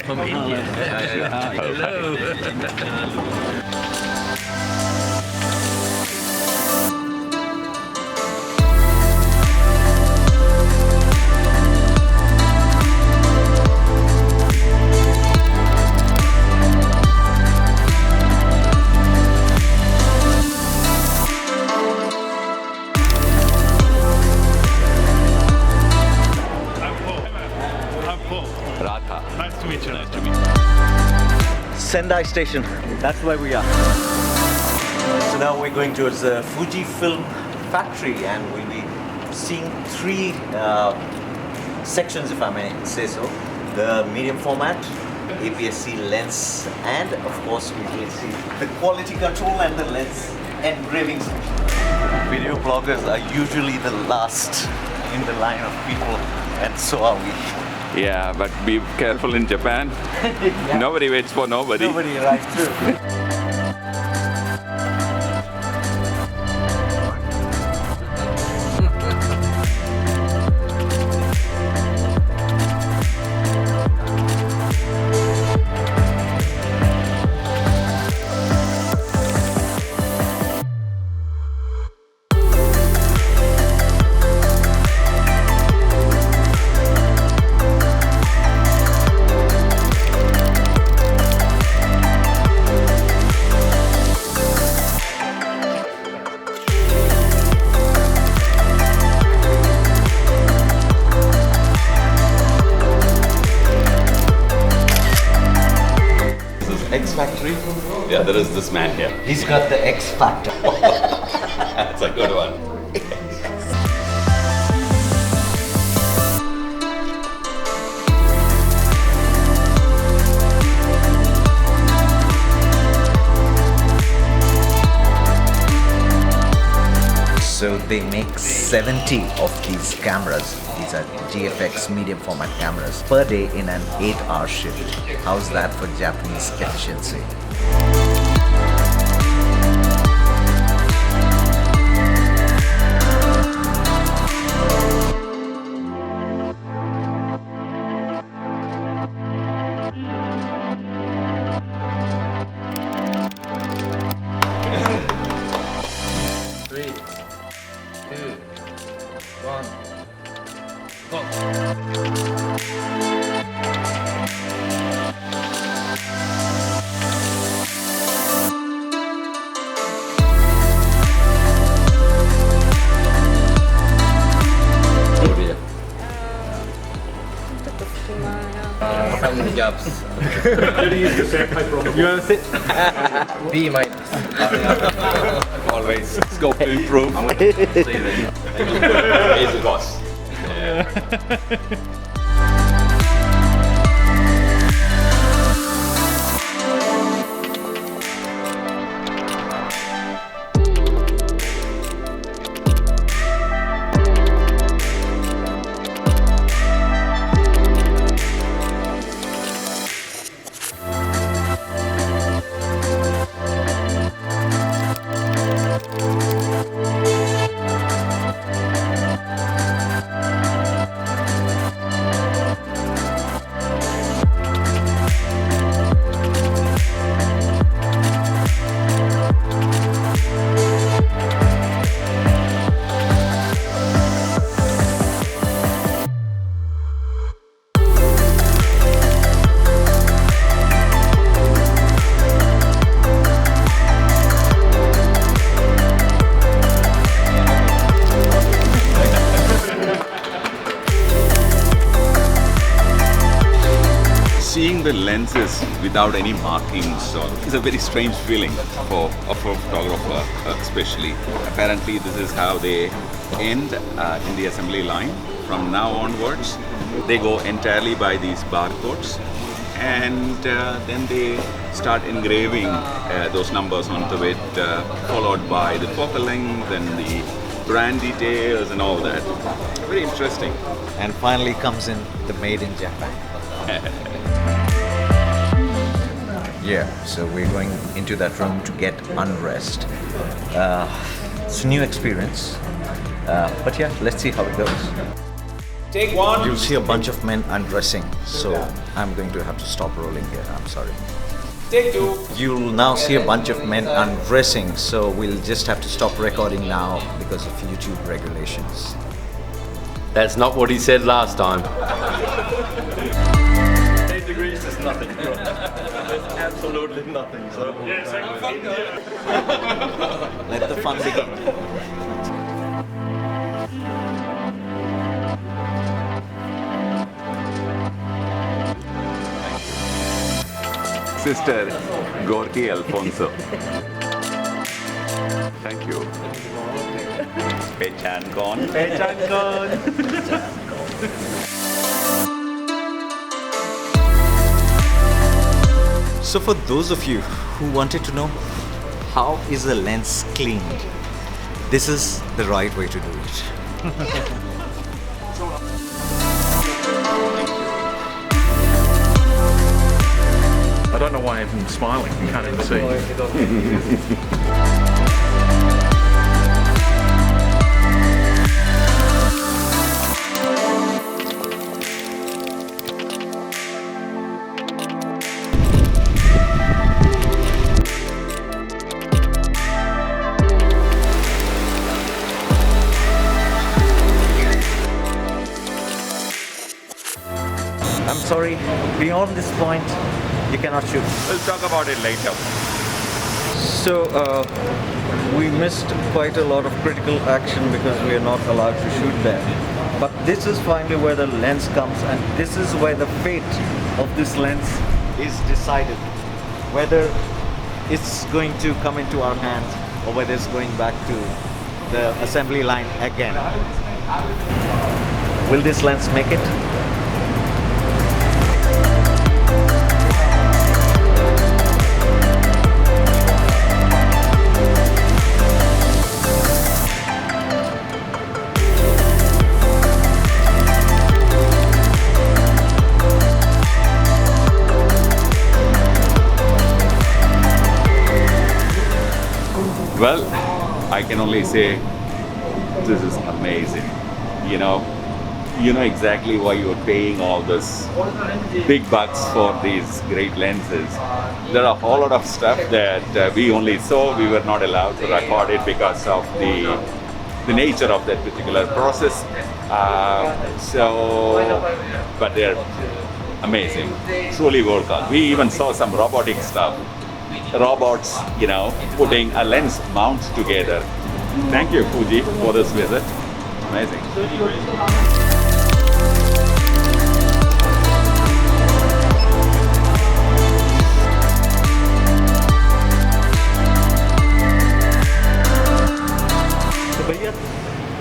from India. Hello. Radha. Nice to meet you. Nice to meet you. Sendai station, that's where we are. So now we're going towards the Fujifilm factory and we'll be seeing three sections, if I may say so. The medium format, APS-C lens, and of course we will see the quality control and the lens engraving section. Video bloggers are usually the last in the line of people, and so are we. Yeah, but be careful in Japan. Yeah. Nobody waits for nobody. Nobody arrives through. X Factory. Yeah, there is this man here. He's got the X factor. That's a good one. So they make 70 of these cameras. These are GFX medium format cameras per day in an 8-hour shift. How's that for Japanese efficiency? Family jobs. You want to sit? B minus. Always scope to improve. He's the boss. Seeing the lenses without any markings is a very strange feeling for a photographer, especially. Apparently, this is how they end in the assembly line. From now onwards, they go entirely by these barcodes, and then they start engraving those numbers onto it, followed by the focal length and the brand details and all that. Very interesting. And finally comes in the made in Japan. Yeah, so we're going into that room to get undressed. It's a new experience, but yeah, let's see how it goes. Take one. You'll see a bunch of men undressing, so I'm going to have to stop rolling here. I'm sorry. Take two. You'll now see a bunch of men undressing, so we'll just have to stop recording now because of YouTube regulations. That's not what he said last time. 8 degrees is nothing. Absolutely nothing. So Yeah, exactly. let the fun begin. Sister Gorky Alfonso. Thank you. Pechan con. So for those of you who wanted to know how is a lens cleaned, this is the right way to do it. I don't know why I'm smiling. You can't even see. I'm sorry, beyond this point, you cannot shoot. We'll talk about it later. So we missed quite a lot of critical action because we are not allowed to shoot there. But this is finally where the lens comes, and this is where the fate of this lens is decided. Whether it's going to come into our hands or whether it's going back to the assembly line again. Will this lens make it? Well, I can only say this is amazing. You know exactly why you are paying all this big bucks for these great lenses. There are a whole lot of stuff that we only saw. We were not allowed to record it because of the nature of that particular process. But they're amazing, truly world class. We even saw some robotic stuff. Robots, putting a lens mount together. Thank you, Fuji, for this visit. Amazing. तो भैया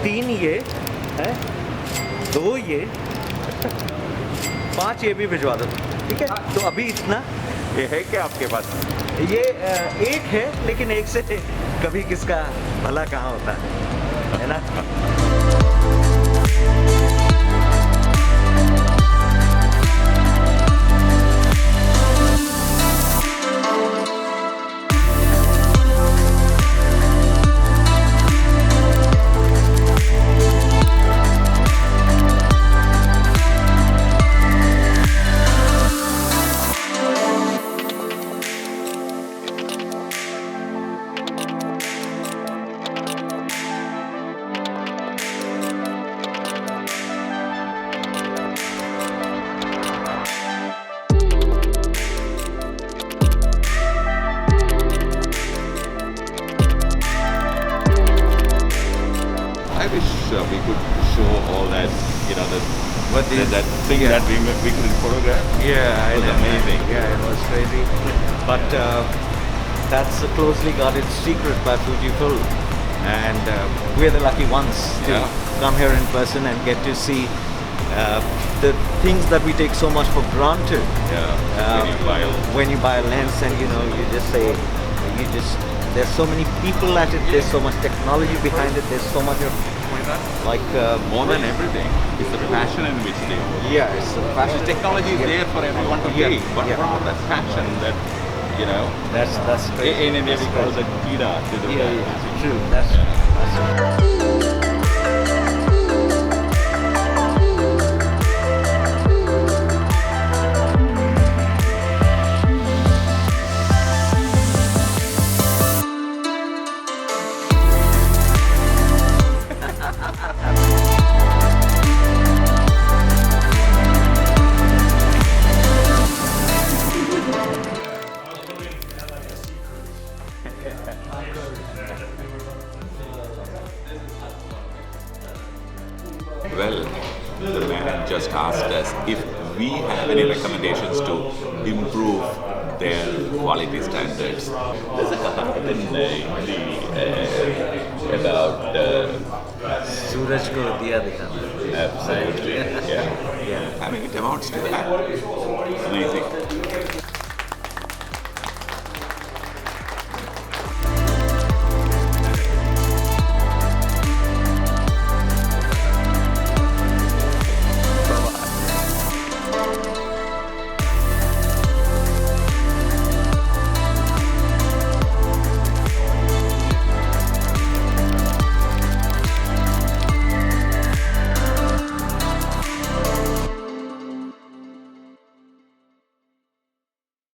3 ये है, 2 ये, 5 ये भी भिजवा दो, ठीक है? तो अभी इतना ये है क्या आपके पास? ये एक है, लेकिन एक से कभी किसका भला कहाँ होता है ना? We could show all that, that thing that we couldn't photograph. Yeah, It was amazing. Yeah, it was crazy. But that's a closely guarded secret by Fujifilm, and we're the lucky ones to come here in person and get to see the things that we take so much for granted. When you buy a lens, and you just say, there's so many people at it. There's so much technology behind it. There's so much more than everything, it's the passion in which they work. Yeah, it's the passion. The technology is there for everyone to pay, but what about that passion that, That's crazy. in India we call it Kida. True. That's asked us if we have any recommendations to improve their quality standards. There's a Kahavat in Hindi about सूरज को दिया दिखाना. absolutely, yeah. Yeah. I mean, it amounts to that. Amazing.